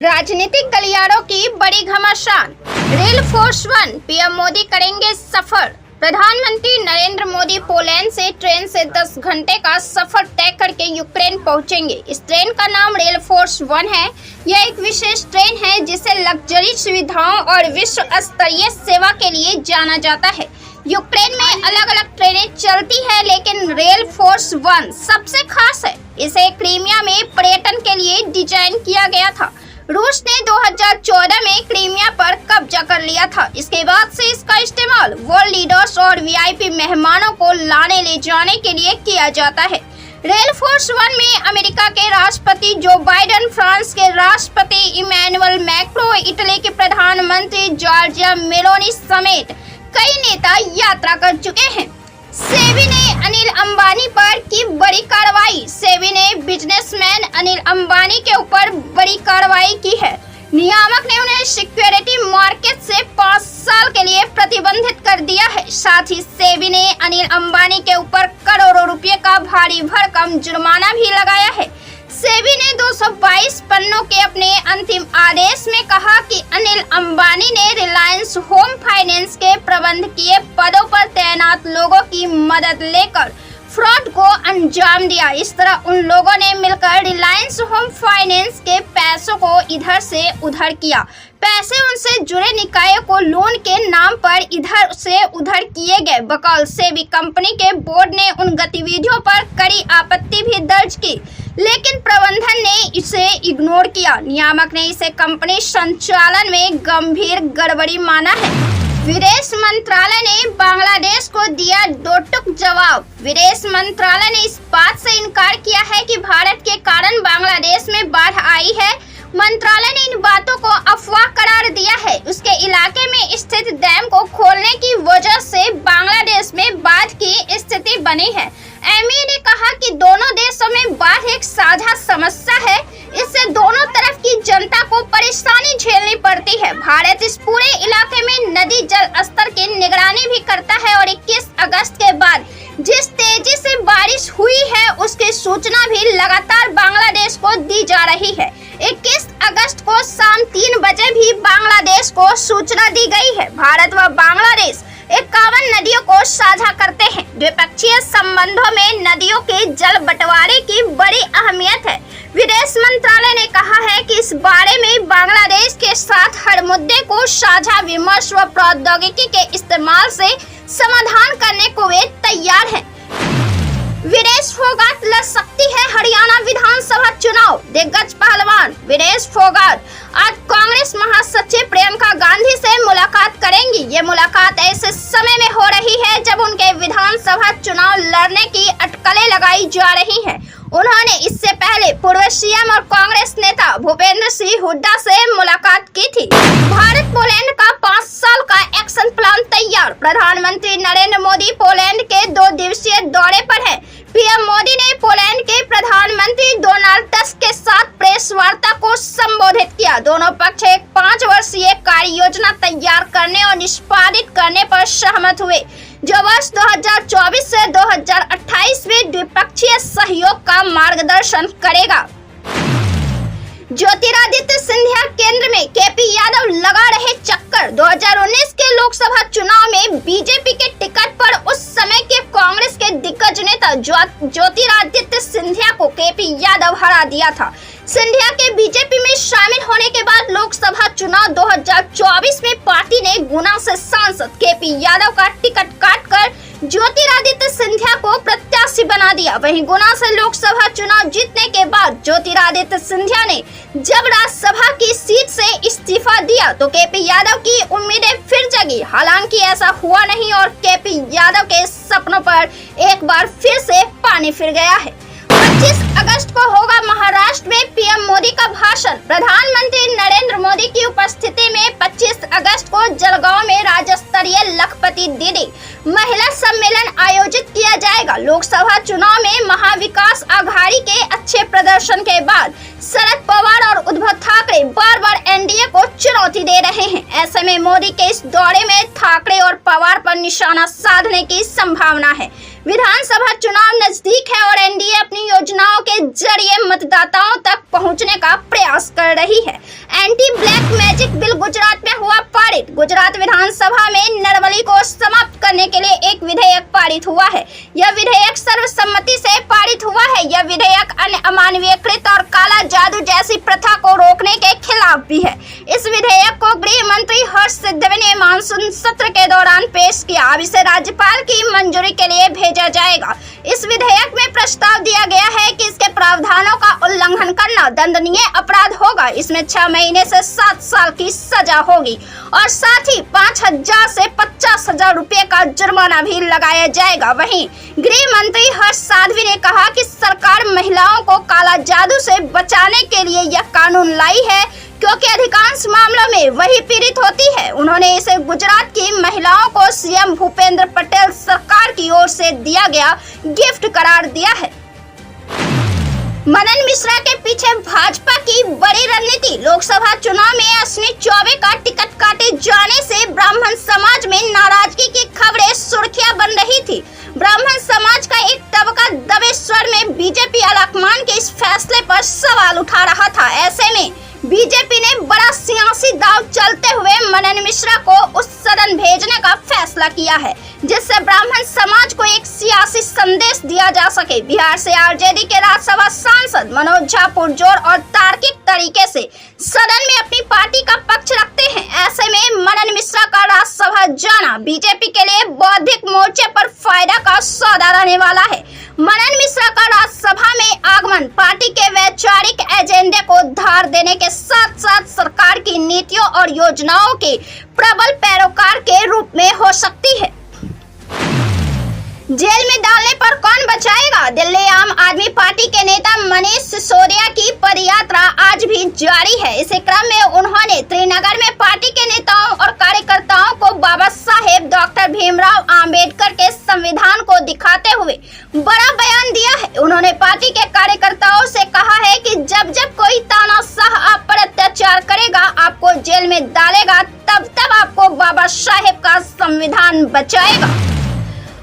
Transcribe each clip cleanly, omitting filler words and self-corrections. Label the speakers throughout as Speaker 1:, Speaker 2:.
Speaker 1: राजनीतिक गलियारों की बड़ी घमासान। रेल फोर्स 1 पीएम मोदी करेंगे सफर। प्रधानमंत्री नरेंद्र मोदी पोलैंड से ट्रेन से 10 घंटे का सफर तय करके यूक्रेन पहुंचेंगे। इस ट्रेन का नाम रेल फोर्स 1 है। यह एक विशेष ट्रेन है जिसे लग्जरी सुविधाओं और विश्व स्तरीय सेवा के लिए जाना जाता है। यूक्रेन में अलग अलग ट्रेनें चलती है, लेकिन रेल फोर्स 1 सबसे खास है। इसे क्रीमिया में पर्यटन के लिए डिजाइन किया गया था। रूस ने 2014 में क्रीमिया पर कब्जा कर लिया था। इसके बाद से इसका इस्तेमाल वर्ल्ड लीडर्स और वीआईपी मेहमानों को लाने ले जाने के लिए किया जाता है। रेल फोर्स 1 में अमेरिका के राष्ट्रपति जो बाइडेन, फ्रांस के राष्ट्रपति इमैनुअल मैक्रों, इटली के प्रधानमंत्री जॉर्जिया मेलोनी समेत कई नेता यात्रा कर चुके हैं। सेबी ने अनिल अंबानी पर की बड़ी कार्रवाई। सेबी ने बिजनेसमैन अनिल अंबानी के ऊपर बड़ी कार्रवाई की है। नियामक ने उन्हें सिक्योरिटी मार्केट से 5 साल के लिए प्रतिबंधित कर दिया है। साथ ही सेबी ने अनिल अंबानी के ऊपर करोड़ों रुपए का भारी भरकम जुर्माना भी लगाया है। सेबी ने 222 पन्नों के अपने अंतिम आदेश में कहा कि अनिल अंबानी ने रिलायंस होम फाइनेंस के प्रबंधकीय पदों पर तैनात लोगों की मदद लेकर फ्रॉड को अंजाम दिया। इस तरह उन लोगों ने मिलकर रिलायंस होम फाइनेंस के पैसों को इधर से उधर किया। पैसे उनसे जुड़े निकायों को लोन के नाम पर इधर से उधर किए गए। बकौल सेबी कंपनी के बोर्ड ने उन गतिविधियों पर कड़ी आपत्ति भी दर्ज की, लेकिन प्रबंधन ने इसे इग्नोर किया। नियामक ने इसे कंपनी संचालन में गंभीर गड़बड़ी माना है। विदेश मंत्रालय ने बांग्लादेश को दिया दो टूक जवाब। विदेश मंत्रालय ने इस बात से इनकार किया है कि भारत के कारण बांग्लादेश में बाढ़ आई है। मंत्रालय ने इन बातों को अफवाह करार दिया है। उसके इलाके में स्थित डैम को खोलने की वजह से बांग्लादेश में बाढ़ की स्थिति बनी है। एमई ने कहा कि दोनों देशों में बाढ़ एक साझा समस्या है। इससे दोनों तरफ की जनता को परेशानी झेलनी पड़ती है। भारत इस पूरे इलाके में नदी जल स्तर की निगरानी भी करता है और 21 अगस्त के बाद जिस तेजी से बारिश हुई है उसकी सूचना भी लगातार बांग्लादेश को दी जा रही है। 21 अगस्त को शाम 3 बजे भी बांग्लादेश को सूचना दी गई है। भारत व बांग्लादेश 51 नदियों को साझा करते हैं। द्विपक्षीय संबंधों में नदियों के जल बंटवारे की बड़ी अहमियत है। विदेश मंत्रालय ने कहा है कि इस बारे में बांग्लादेश के साथ हर मुद्दे को साझा विमर्श व प्रौद्योगिकी के इस्तेमाल से समाधान करने को वे तैयार हैं। विदेश फोगाट लड़ सकती है हरियाणा विधानसभा चुनाव। दिग्गज पहलवान विदेश फोगाट आज कांग्रेस महासचिव प्रियंका गांधी से मुलाकात करेंगी। ये मुलाकात ऐसे समय में हो रही है जब उनके विधानसभा चुनाव लड़ने की अटकलें लगाई जा रही हैं। उन्होंने इससे पहले पूर्व सीएम और कांग्रेस नेता भूपेंद्र सिंह हुड्डा से मुलाकात की थी। भारत पोलैंड का 5 साल का एक्शन प्लान तैयार। प्रधानमंत्री नरेंद्र मोदी पोलैंड के 2 दिवसीय दौरे पर हैं। पीएम मोदी ने पोलैंड के प्रधानमंत्री डोनाल्ड टस्क के साथ प्रेस वार्ता को संबोधित किया। दोनों पक्ष एक 5 वर्षीय कार्य योजना तैयार करने और निष्पादित करने पर सहमत हुए, जो वर्ष 2024 से 2028 में द्विपक्षीय सहयोग का मार्गदर्शन करेगा। ज्योतिरादित्य सिंधिया केंद्र में, केपी यादव लगा रहे चक्कर। 2019 के लोकसभा चुनाव में बीजेपी के टिकट पर उस समय के कांग्रेस के दिग्गज नेता ज्योतिरादित्य सिंधिया को केपी यादव हरा दिया था। सिंधिया के बीजेपी में शामिल होने के बाद लोकसभा चुनाव 2024 में पार्टी ने गुना से सांसद केपी यादव का टिकट काटकर ज्योतिरादित्य सिंधिया को प्रत्याशी बना दिया। वहीं गुना से लोकसभा चुनाव जीतने के बाद ज्योतिरादित्य सिंधिया ने जब राज्यसभा की सीट से इस्तीफा दिया तो केपी यादव की उम्मीदें फिर जगी। हालांकि ऐसा हुआ नहीं और केपी यादव के सपनों पर एक बार फिर से पानी फिर गया है। 25 अगस्त को होगा महाराष्ट्र में पीएम मोदी का भाषण। प्रधानमंत्री नरेंद्र मोदी की उपस्थिति में 25 अगस्त को जलगांव में राज्य स्तरीय लखपति दीदी महिला सम्मेलन आयोजित किया जाएगा। लोकसभा चुनाव में महाविकास आघाड़ी के अच्छे प्रदर्शन के बाद शरद पवार और उद्धव ठाकरे बार-बार एनडीए को चुनौती दे रहे हैं। ऐसे में मोदी के इस दौरे में ठाकरे और पवार पर निशाना साधने की संभावना है। विधानसभा चुनाव नजदीक है और एनडीए अपनी योजनाओं के जरिए मतदाताओं तक पहुंचने का प्रयास कर रही है। Anti black magic bill Gujarat में हुआ पारित। गुजरात विधानसभा में नरबली को समाप्त करने के लिए एक विधेयक पारित हुआ है। यह विधेयक सर्वसम्मति से पारित हुआ है। यह विधेयक अन्य अमानवीयकृत और काला जादू जैसी प्रथा को रोकने के खिलाफ भी है। इस विधेयक को गृह मंत्री हर्ष सिद्धवी ने मानसून सत्र के दौरान पेश किया। अब इसे राज्यपाल की मंजूरी के लिए भेजा जाएगा। इस विधेयक में प्रस्ताव दिया गया है कि इसके प्रावधानों का उल्लंघन करना दंडनीय अपराध होगा। इसमें 6 महीने से 7 साल की सजा होगी और साथ ही 5,000 से 50,000 रुपए का जुर्माना भी लगाया जाएगा। वहीं गृह मंत्री हर्ष साध्वी ने कहा कि सरकार महिलाओं को काला जादू से बचाने के लिए यह कानून लाई है, क्योंकि अधिकांश मामलों में वही पीड़ित होती है। उन्होंने इसे गुजरात की महिलाओं को सीएम भूपेंद्र पटेल सरकार की ओर से दिया गया गिफ्ट करार दिया है। मनन मिश्रा के पीछे भाजपा की बड़ी रणनीति। लोकसभा चुनाव में अश्विनी चौबे का टिकट काटे जाने से ब्राह्मण समाज में नाराजगी की खबरें सुर्खियां बन रही थी। ब्राह्मण समाज का एक तबका दबे स्वर में बीजेपी आलाकमान के इस फैसले पर सवाल उठा रहा था। ऐसे में बीजेपी ने बड़ा सियासी दांव चलते हुए मनन मिश्रा को उस सदन भेजने का फैसला किया है, जिससे ब्राह्मण समाज को एक सियासी संदेश दिया जा सके। बिहार से आरजेडी के राज्यसभा सांसद मनोज झा पुरजोर और तार्किक तरीके से सदन में अपनी पार्टी का पक्ष रखते हैं। ऐसे में मनन मिश्रा का राज्यसभा जाना बीजेपी के लिए बौद्धिक मोर्चे पर फायदा का सौदा रहने वाला है। मनन मिश्रा का राज्यसभा में आगमन पार्टी के वैचारिक एजेंडे को धार देने के साथ साथ सरकार की नीतियों और योजनाओं के प्रबल पैरोकार के रूप में हो सकती है। जेल में डालने पर कौन बचाएगा? दिल्ली आम आदमी पार्टी के नेता मनीष सिसोदिया की पदयात्रा आज भी जारी है। इसी क्रम में उन्होंने त्रिनगर में पार्टी के नेताओं और कार्यकर्ताओं को बाबा साहेब डॉक्टर भीमराव आम्बेडकर के संविधान को दिखाते हुए बड़ा बयान दिया है। उन्होंने पार्टी के कार्यकर्ताओं से कहा है कि जब जब कोई तानाशाह आप पर अत्याचार करेगा, आपको जेल में डालेगा, तब तब आपको बाबा साहेब का संविधान बचाएगा।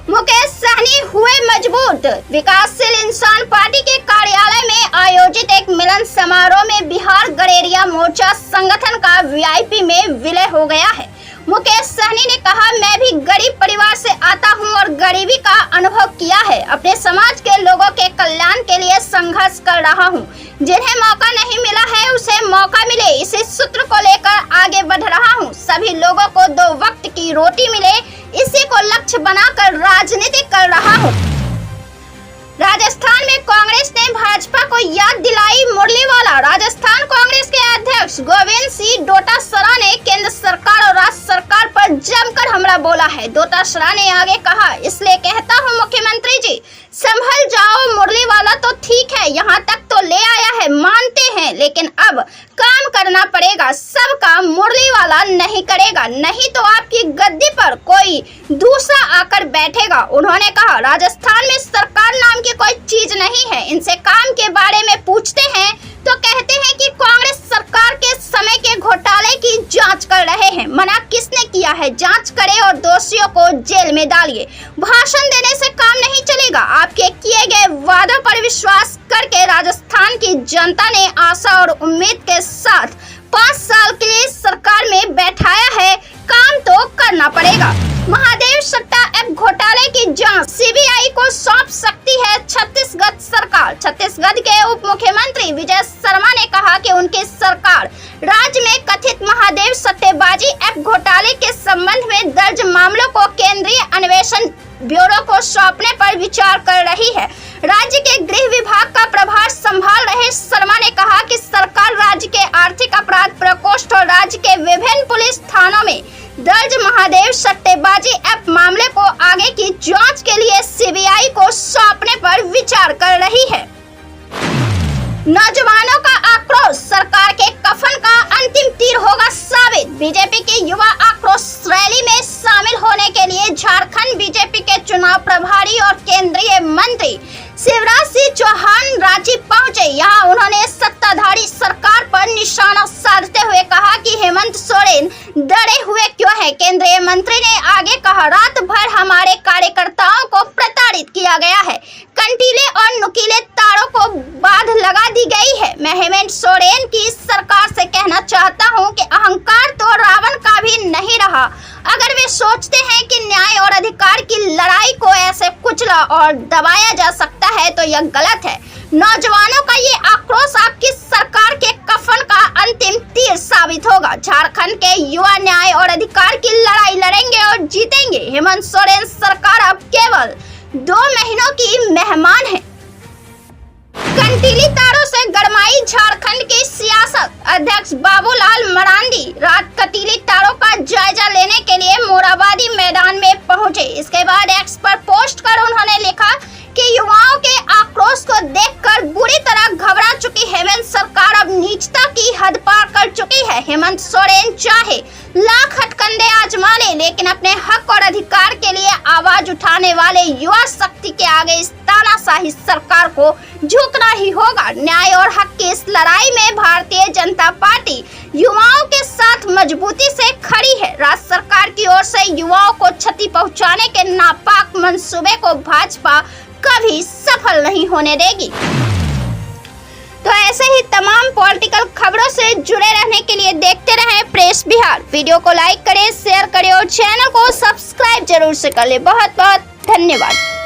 Speaker 1: मुकेश सहनी हुए मजबूत। विकासशील इंसान पार्टी के कार्यालय में आयोजित एक मिलन समारोह में बिहार गडेरिया मोर्चा संगठन का वीआईपी में विलय हो गया है। मुकेश सहनी ने कहा, मैं भी गरीब परिवार से आता हूं और गरीबी का अनुभव किया है। अपने समाज के लोगों के कल्याण के लिए संघर्ष कर रहा हूं। जिन्हें मौका नहीं मिला है उसे मौका मिले, इसी सूत्र को लेकर आगे बढ़ रहा हूं। सभी लोगों को 2 वक्त की रोटी मिले, इसी को लक्ष्य बनाकर राजनीति कर रहा हूं। राजस्थान में कांग्रेस ने भाजपा को याद दिलाई मुरलीवाला। राजस्थान कांग्रेस के अध्यक्ष गोविंद सिंह डोटासरा ने केंद्र सरकार और राज्य सरकार पर जमकर हमला बोला है। डोटासरा ने आगे कहा, इसलिए कहता हूं मुख्यमंत्री जी, संभल जाओ। मुरलीवाला तो ठीक है, यहाँ तक तो ले आया है, मानते हैं, लेकिन अब काम करना पड़ेगा। सब काम मुरलीवाला नहीं करेगा, नहीं तो आपकी गद्दी पर कोई दूसरा आकर बैठेगा। उन्होंने कहा, राजस्थान में सरकार नाम की कोई चीज नहीं है। इनसे काम के बारे में पूछते हैं तो कहते हैं कि कांग्रेस सरकार के समय के घोटाले की जांच कर रहे हैं। मना किसने किया है? जांच करे और दोषियों को जेल में डालिए। भाषण देने से काम नहीं चलेगा। आपके किए गए वादों पर विश्वास करके राजस्थान की जनता ने आशा और उम्मीद के साथ 5 साल के लिए सरकार में बैठाया है। काम तो करना पड़ेगा। महादेव सट्टा ऐप घोटाले की जांच सीबीआई को सौंप सकती है छत्तीसगढ़ सरकार। छत्तीसगढ़ के उप मुख्यमंत्री विजय शर्मा ने कहा कि उनकी सरकार राज्य में कथित महादेव सट्टेबाजी ऐप घोटाले के संबंध में दर्ज मामलों को केंद्रीय अन्वेषण ब्यूरो को सौंपने पर विचार कर रही है। राज्य के गृह विभाग का प्रभार संभाल रहे शर्मा ने कहा कि सरकार राज्य के आर्थिक अपराध प्रकोष्ठ और राज्य के विभिन्न पुलिस थानों में दर्ज महादेव सट्टेबाजी ऐप मामले को आगे की जांच के लिए सीबीआई को सौंपने पर विचार कर रही है। नौजवानों का आक्रोश, सरकार के कफन का अंतिम तीर होगा साबित। बीजेपी की युवा आक्रोश रैली में शामिल होने के लिए झारखंड बीजेपी के चुनाव प्रभारी और केंद्रीय मंत्री शिवराज सिंह चौहान रांची पहुंचे। यहाँ उन्होंने सत्ताधारी सरकार पर निशाना साधते हुए कहा कि हेमंत सोरेन डरे हुए क्यों है। केंद्रीय मंत्री ने आगे कहा, रात भर हमारे कार्यकर्ताओं को प्रताड़ित किया गया है, कंटीले और नुकीले तारों को बाध लगा दी गई है। मैं हेमंत सोरेन की सरकार से कहना चाहता हूं कि अहंकार तो रावण का भी नहीं रहा। अगर वे सोचते हैं कि न्याय और अधिकार की लड़ाई को ऐसे कुचला और दबाया जा सकता है तो यह गलत है। नौजवानों का ये आक्रोश आपकी सरकार के कफन का अंतिम तीर साबित होगा। झारखंड के युवा न्याय और अधिकार की लड़ाई लड़ेंगे और जीतेंगे। हेमंत सोरेन सरकार अब केवल 2 महीनों की मेहमान है। कंटीली तारों से गरमाई झारखंड की सियासत। अध्यक्ष बाबूलाल मरांडी रात कंटीली तारों का जायजा लेने के लिए मोराबादी मैदान में पहुंचे। इसके बाद एक्स पर पोस्ट कर उन्होंने लिखा कि युवाओं के आक्रोश को देखकर बुरी तरह घबरा चुकी हेमंत सरकार अब नीचता की हद पार कर चुकी है। हेमंत सोरेन चाहे लाख हथकंडे आजमा ले, लेकिन अपने हक और अधिकार के लिए आवाज उठाने वाले युवा शक्ति के आगे इस तानाशाही सरकार को झुकना ही होगा। न्याय और हक की इस लड़ाई में भारतीय जनता पार्टी युवाओं के साथ मजबूती से खड़ी है। राज्य सरकार की ओर से युवाओं को क्षति पहुंचाने के नापाक मंसूबे को भाजपा कभी सफल नहीं होने देगी। तो ऐसे ही तमाम पॉलिटिकल खबरों से जुड़े रहने के लिए देखते रहें प्रेस बिहार। वीडियो को लाइक करें, शेयर करें और चैनल को सब्सक्राइब जरूर से कर ले। बहुत बहुत धन्यवाद।